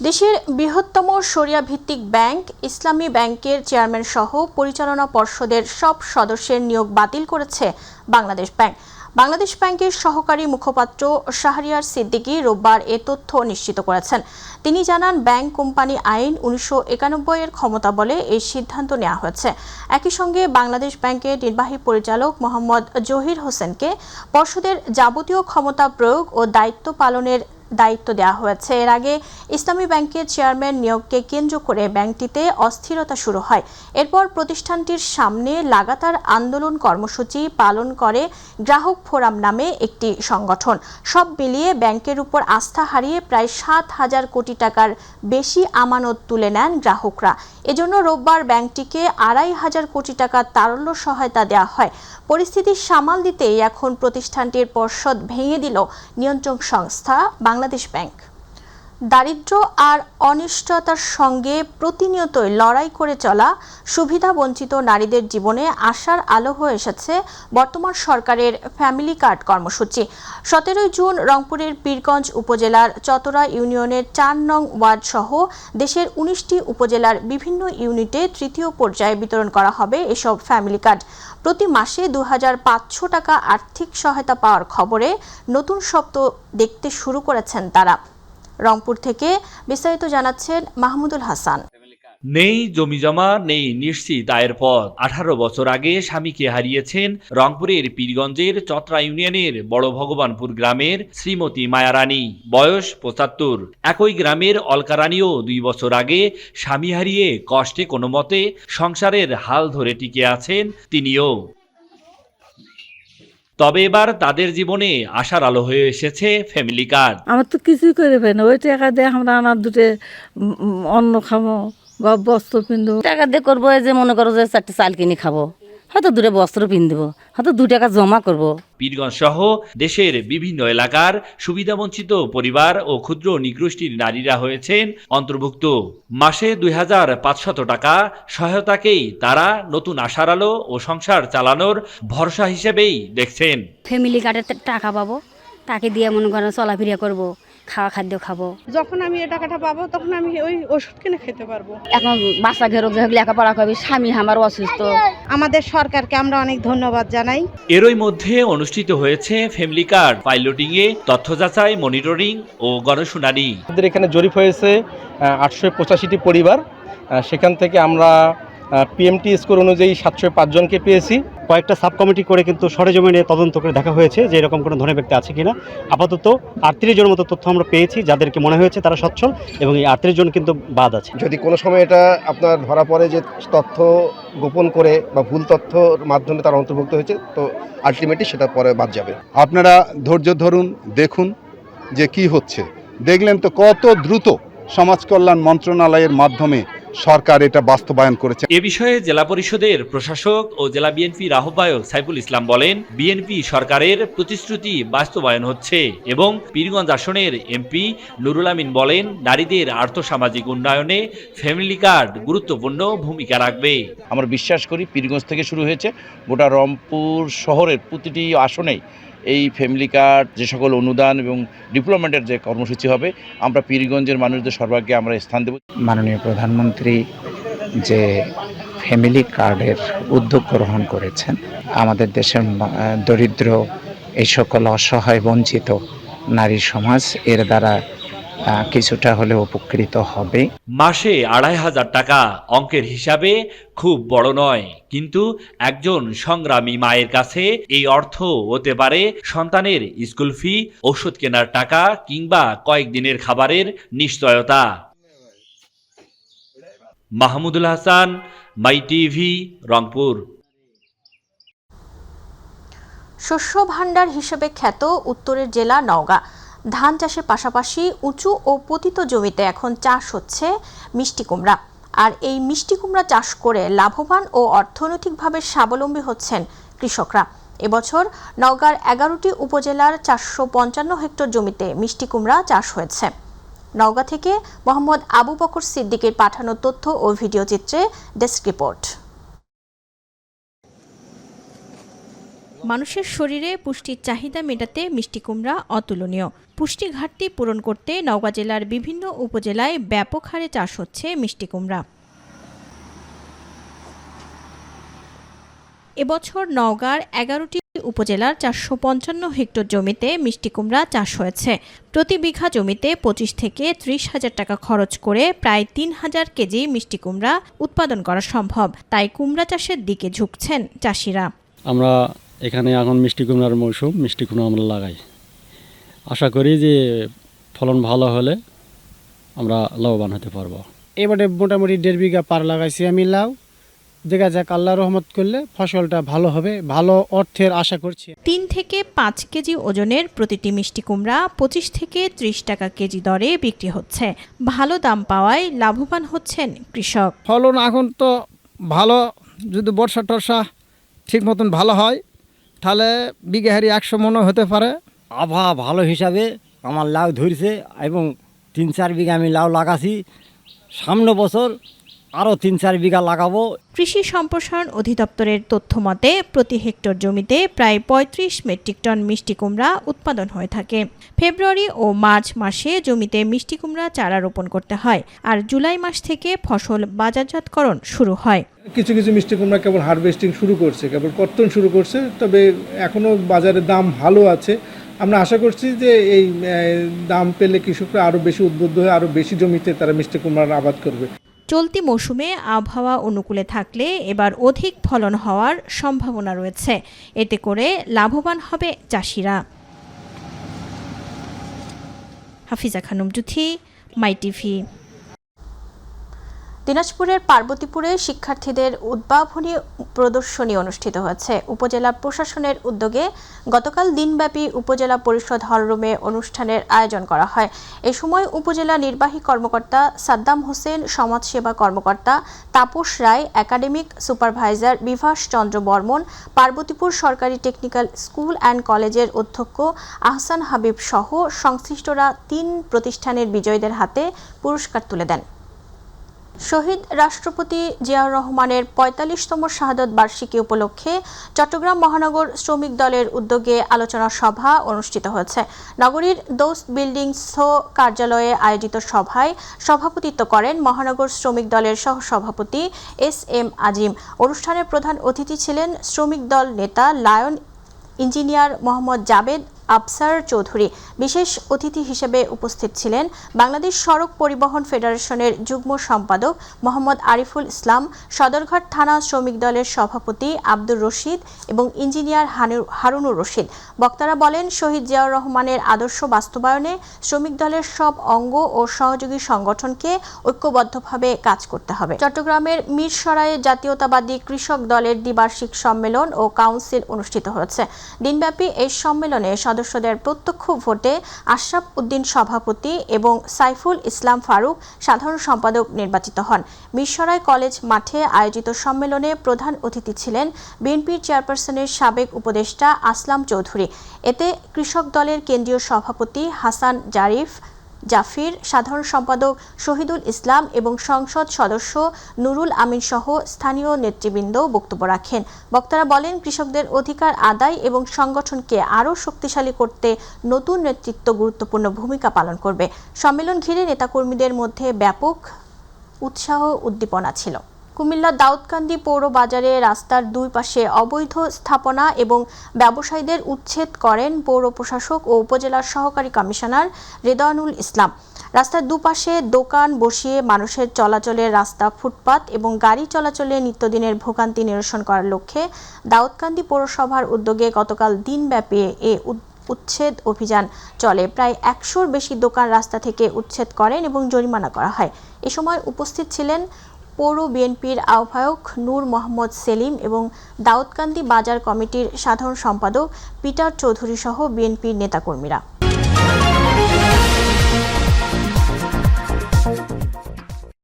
দেশের বৃহত্তম শরিয়া ভিত্তিক ব্যাংক ইসলামী ব্যাংকের চেয়ারম্যান সহ পরিচালনা পর্ষদের সব সদস্যের নিয়োগ বাতিল করেছে বাংলাদেশ ব্যাংক। বাংলাদেশ ব্যাংকের সহকারী মুখপাত্র শাহরিয়ার সিদ্দিকী রোববার এ তথ্য নিশ্চিত করেছেন। তিনি জানান, ব্যাংক কোম্পানি আইন 1991 এর ক্ষমতা বলে এই সিদ্ধান্ত নেওয়া হয়েছে। একই সঙ্গে বাংলাদেশ ব্যাংকের নির্বাহী পরিচালক মোহাম্মদ জহির হোসেনকে পর্ষদের যাবতীয় ক্ষমতা প্রয়োগ ও দায়িত্ব পালনের দায়িত্ব দেওয়া হয়েছে। এর আগে ইসলামী ব্যাংকের চেয়ারম্যান নিয়োগকে কেন্দ্র করে ব্যাংকটিতে অস্থিরতা শুরু হয়। এরপর প্রতিষ্ঠানটির সামনে লাগাতার আন্দোলন কর্মসূচি পালন করে গ্রাহক ফোরাম নামে একটি সংগঠন। সব মিলিয়ে ব্যাংকের উপর আস্থা হারিয়ে প্রায় 7,000 কোটি টাকার বেশি আমানত তুলে নেন গ্রাহকরা। এজন্য রোববার ব্যাংকটিকে 2,500 কোটি টাকার তারল্য সহায়তা দেওয়া হয়। পরিস্থিতি সামাল দিতেই এখন প্রতিষ্ঠানটির পর্ষদ ভেঙে দিল নিয়ন্ত্রক সংস্থা বাংলাদেশ ব্যাংক। দারিদ্র্য আর অনিশ্চয়তার সঙ্গে প্রতিনিয়তই লড়াই করে চলা সুবিধাবঞ্চিত নারীদের জীবনে আশার আলো হয়ে এসেছে বর্তমান সরকারের ফ্যামিলি কার্ড কর্মসূচি। 17 জুন রংপুরের পীরগঞ্জ উপজেলার চতরা ইউনিয়নের 4 নং ওয়ার্ড সহ দেশের 19টি উপজেলার বিভিন্ন ইউনিটে তৃতীয় পর্যায়ে বিতরণ করা হবে এসব ফ্যামিলি কার্ড। প্রতি মাসে 2,500 টাকা আর্থিক সহায়তা পাওয়ার খবরে নতুন শব্দ দেখতে শুরু করেছেন তারা। রংপুর থেকে বিস্তারিত জানাচ্ছেন মাহমুদুল হাসান। নেই জমিজমা, নেই নিশ্চিত আয়ের পথ। 18 বছর আগে স্বামীকে হারিয়েছেন রংপুরের পীরগঞ্জের চতরা ইউনিয়নের বড় ভগবানপুর গ্রামের শ্রীমতী মায়ারানী, বয়স 75। একই গ্রামের অলকারানীও 2 বছর আগে স্বামী হারিয়ে কষ্টে কোনো মতে সংসারের হাল ধরে টিকে আছেন তিনিও। তবে এবার তাদের জীবনে আশার আলো হয়ে এসেছে ফ্যামিলি কার্ড। আমার তো কিছুই করে পাই না, ওই টাকা দিয়ে আমরা আনার দুটো অন্ন খাবো বা বস্ত্র পিনবো। টাকা দিয়ে করবো যে মনে করো যে 4টা চাল কিনে খাবো, হয়তো 2টা বস্ত্র পিনবো, হয়তো 2 টাকা জমা করবো। পীরগঞ্জ সহ দেশের বিভিন্ন এলাকার সুবিধাবঞ্চিত পরিবার ও ক্ষুদ্র নিগোষ্ঠীর নারীরা হয়েছেন অন্তর্ভুক্ত। মাসে 2,500 টাকা সহায়তাকেই তারা নতুন আশার আলো ও সংসার চালানোর ভরসা হিসেবেই দেখছেন। ফ্যামিলি কার্ডের টাকা পাবো, তাকে দিয়ে মনে করেন চলাফেরা করবো, খাওয়া খাদ্য খাবো। যখন আমি এই টাকাটা পাবো তখন আমি ওই ওষুধ কিনে খেতে পারবো। এখন বাচ্চা ঘেরো লেখাপড়া করবি, স্বামী আমার অসুস্থ। আমাদের সরকারকে আমরা অনেক ধন্যবাদ জানাই। এরই মধ্যে অনুষ্ঠিত হয়েছে ফ্যামিলি কার্ড পাইলটিং এ তথ্য যাচাই, মনিটরিং ও গণশুনানি। আমাদের এখানে জরিপ হয়েছে 885টি পরিবার। সেখান থেকে আমরা পিএমটি স্কোর অনুযায়ী 705 জনকে পেয়েছি। কয়েকটা সাব কমিটি করে কিন্তু সরেজমিনে তদন্ত করে দেখা হয়েছে যে এরকম কোনো ধরনের ব্যক্তি আছে কিনা। আপাতত 38 জনের মতো তথ্য আমরা পেয়েছি যাদেরকে মনে হয়েছে তারা সচ্ছল, এবং এই 38 জন কিন্তু বাদ আছে। যদি কোনো সময় এটা আপনার ধরা পড়ে যে তথ্য গোপন করে বা ভুল তথ্যর মাধ্যমে তারা অন্তর্ভুক্ত হয়েছে, তো আলটিমেটলি সেটা পরে বাদ যাবে। আপনারা ধৈর্য ধরুন, দেখুন যে কি হচ্ছে। দেখলেন তো কত দ্রুত সমাজ কল্যাণ মন্ত্রণালয়ের মাধ্যমে সরকার এটা বাস্তবায়ন করেছে। এ বিষয়ে জেলা পরিষদের প্রশাসক ও জেলা বিএনপির আহ্বায়ক সাইফুল ইসলাম বলেন, বিএনপি সরকারের প্রতিশ্রুতি বাস্তবায়ন হচ্ছে এবং পীরগঞ্জ আসনের এমপি নুরুল আমিন বলেন, নারীদের আর্থসামাজিক উন্নয়নে ফ্যামিলি কার্ড গুরুত্বপূর্ণ ভূমিকা রাখবে। আমরা বিশ্বাস করি পীরগঞ্জ থেকে শুরু হয়েছে, গোটা রংপুর শহরের প্রতিটি আসনেই এই ফ্যামিলি কার্ড, যে সকল অনুদান এবং ডেভেলপমেন্টের যে কর্মসূচি হবে, আমরা পীরগঞ্জের মানুষদের সর্বাগ্রে আমরা স্থান দেব। মাননীয় প্রধানমন্ত্রী যে ফ্যামিলি কার্ডের উদ্যোগ গ্রহণ করেছেন, আমাদের দেশের দরিদ্র এই সকল অসহায় বঞ্চিত নারী সমাজ এর দ্বারা কিছুটা হলে উপকৃত হবে। মাসে 2,500 টাকা অঙ্কের হিসাবে খুব বড় নয়, কিন্তু একজন সংগ্রামী মায়ের কাছে এই অর্থ হতে পারে সন্তানের স্কুল ফি, ওষুধ কেনার টাকা কিংবা কয়েকদিনের খাবারের নিশ্চয়তা। মাহমুদুল হাসান, মাই টিভি, রংপুর। শস্য ভাণ্ডার হিসেবে খ্যাত উত্তরের জেলা নওগাঁ। ধান চাষের পাশাপাশি উঁচু ও পতিত জমিতে এখন চাষ হচ্ছে মিষ্টি কুমড়া। আর এই মিষ্টি কুমড়া চাষ করে লাভবান ও অর্থনৈতিকভাবে স্বাবলম্বী হচ্ছেন কৃষকরা। এবছর নওগাঁর 11টি উপজেলার 455 হেক্টর জমিতে মিষ্টি কুমড়া চাষ হয়েছে। নওগাঁ থেকে মোহাম্মদ আবু বকর সিদ্দিকের পাঠানো তথ্য ও ভিডিও চিত্রে ডেস্ক রিপোর্ট। মানুষের শরীরে পুষ্টির চাহিদা মেটাতে মিষ্টি কুমড়া অতুলনীয়। পুষ্টি ঘাটতি পূরণ করতে নওগাঁ জেলার বিভিন্ন উপজেলায় ব্যাপক হারে চাষ হচ্ছে মিষ্টি কুমড়া। এবছর নওগাঁর 11টি উপজেলার 455 হেক্টর জমিতে মিষ্টি কুমড়া চাষ হয়েছে। প্রতি বিঘা জমিতে 25 থেকে 30 হাজার টাকা খরচ করে প্রায় 3000 কেজি মিষ্টি কুমড়া উৎপাদন করা সম্ভব। তাই কুমড়া চাষের দিকে ঝুঁকছেন চাষিরা। আমরা এখানে এখন মিষ্টি কুমড়ার মৌসুম, মিষ্টি কুমড়া আমরা লাগাই। আশা করি যে ফলন ভালো হলে আমরা লাভবান হতে পারবো। এবারে মোটামুটি 1.5 বিঘা পার লাগাইছি আমি লাউ। দেখা যাক আল্লাহ রহমত করলে ফসলটা ভালো হবে, ভালো অর্থের আশা করছি। 3 থেকে 5 কেজি ওজনের প্রতিটি মিষ্টি কুমড়া 25 থেকে 30 টাকা কেজি দরে বিক্রি হচ্ছে। ভালো দাম পাওয়ায় লাভবান হচ্ছেন কৃষক। ফলন এখন তো ভালো, যদি বর্ষা টর্ষা ঠিক মতন ভালো হয় তাহলে বিঘা হারি 100 মনও হতে পারে। আবহাওয়া ভালো হিসাবে আমার লাউ ধরছে এবং 3-4 বিঘা আমি লাউ লাগাছি। সামনে বছর আরও 3-4 বিঘা লাগাবো। কৃষি সম্প্রসারণ অধিদপ্তরের তথ্য মতে প্রতি হেক্টর জমিতে প্রায় 35 মেট্রিক টন মিষ্টি কুমড়া উৎপাদন হয়ে থাকে। ফেব্রুয়ারি ও মার্চ মাসে জমিতে মিষ্টি কুমড়া চারা রোপণ করতে হয়, আর জুলাই মাস থেকে ফসল বাজারজাতকরণ শুরু হয়। কিছু কিছু মিষ্টি কুমড়া কেবল হারভেস্টিং শুরু করছে, কেবল কর্তন শুরু করছে, তবে এখনও বাজারে দাম ভালো আছে। আমরা আশা করছি যে এই দাম পেলে কৃষকরা আরও বেশি উদ্বুদ্ধ হয়ে আরও বেশি জমিতে তারা মিষ্টি কুমড়ার আবাদ করবে। চলতি মৌসুমে আবহাওয়া অনুকূলে থাকলে এবার অধিক ফলন হওয়ার সম্ভাবনা রয়েছে। এতে করে লাভবান হবে চাষিরা। হাফিজা খানম জুথি, মাই টিভি। দিনাজপুরের পার্বতীপুরে শিক্ষার্থীদের উদ্ভাবনী প্রদর্শনী অনুষ্ঠিত হয়েছে। উপজেলা প্রশাসনের উদ্যোগে গতকাল দিনব্যাপী উপজেলা পরিষদ হলরুমে অনুষ্ঠানের আয়োজন করা হয়। এ সময় উপজেলা নির্বাহী কর্মকর্তা সাদ্দাম হোসেন, সমাজসেবা কর্মকর্তা তাপস রায়, একাডেমিক সুপারভাইজার বিভাস চন্দ্র বর্মন, পার্বতীপুর সরকারি টেকনিক্যাল স্কুল অ্যান্ড কলেজের অধ্যক্ষ আহসান হাবিব সহ সংশ্লিষ্টরা 3 প্রতিষ্ঠানের বিজয়ীদের হাতে পুরস্কার তুলে দেন। শহীদ রাষ্ট্রপতি জিয়াউর রহমানের 45তম শাহাদত বার্ষিকী উপলক্ষে চট্টগ্রাম মহানগর শ্রমিক দলের উদ্যোগে আলোচনা সভা অনুষ্ঠিত হয়েছে। নগরীর দোস্ত বিল্ডিংস কার্যালয়ে আয়োজিত সভায় সভাপতিত্ব করেন মহানগর শ্রমিক দলের সহসভাপতি SM আজিম। অনুষ্ঠানের প্রধান অতিথি ছিলেন শ্রমিক দল নেতা লায়ন ইঞ্জিনিয়ার মোহাম্মদ জাবেদ আফসার চৌধুরী। বিশেষ অতিথি হিসেবে উপস্থিত ছিলেন বাংলাদেশ সড়ক পরিবহন ফেডারেশনের যুগ্ম সম্পাদক মোহাম্মদ আরিফুল ইসলাম, সদরঘাট থানা শ্রমিক দলের সভাপতি আব্দুর রশিদ এবং ইঞ্জিনিয়ার হারুনুর রশিদ। বক্তারা বলেন, শহীদ জিয়াউর রহমানের আদর্শ বাস্তবায়নে শ্রমিক দলের সব অঙ্গ ও সহযোগী সংগঠনকে ঐক্যবদ্ধভাবে কাজ করতে হবে। চট্টগ্রামের মিরসরাইয়ে জাতীয়তাবাদী কৃষক দলের দ্বিবার্ষিক সম্মেলন ও কাউন্সিল অনুষ্ঠিত হয়েছে। দিনব্যাপী এই সম্মেলনে সদস্যদের প্রত্যক্ষ ভোটে আশরাফ উদ্দিন সভাপতি এবং সাইফুল ইসলাম ফারুক সাধারণ সম্পাদক নির্বাচিত হন। মিরসরাই কলেজ মাঠে আয়োজিত সম্মেলনে প্রধান অতিথি ছিলেন বিএনপির চেয়ারপারসনের সাবেক উপদেষ্টা আসলাম চৌধুরী। এতে কৃষক দলের কেন্দ্রীয় সভাপতি হাসান জাফির, সাধারণ সম্পাদক শহীদুল ইসলাম এবং সংসদ সদস্য নুরুল আমিন সহ স্থানীয় নেতৃবৃন্দ বক্তব্য রাখেন। বক্তারা বলেন, কৃষকদের অধিকার আদায় এবং সংগঠনকে আরও শক্তিশালী করতে নতুন নেতৃত্ব গুরুত্বপূর্ণ ভূমিকা পালন করবে। সম্মেলন ঘিরে নেতাকর্মীদের মধ্যে ব্যাপক উৎসাহ উদ্দীপনা ছিল। কুমিল্লা দাউদকান্দি পৌর বাজারে রাস্তার 2 পাশে অবৈধ স্থাপনা এবং ব্যবসায়ীদের উচ্ছেদ করেন পৌর প্রশাসক ও উপজেলার সহকারী কমিশনার রেদওয়ানুল ইসলাম। রাস্তার দুপাশে দোকান বসিয়ে মানুষের চলাচলের রাস্তা, ফুটপাত এবং গাড়ি চলাচলে নিত্যদিনের ভোগান্তি নিরসন করার লক্ষ্যে দাউদকান্দি পৌরসভার উদ্যোগে গতকাল দিনব্যাপী এ উচ্ছেদ অভিযান চলে। প্রায় 100-র বেশি দোকান রাস্তা থেকে উচ্ছেদ করেন এবং জরিমানা করা হয়। এ সময় উপস্থিত ছিলেন পৌর বিএনপির আহ্বায়ক নূর মোহাম্মদ সেলিম এবং দাউদকান্দি বাজার কমিটির সাধারণ সম্পাদক পিটার চৌধুরী সহ বিএনপির নেতাকর্মীরা।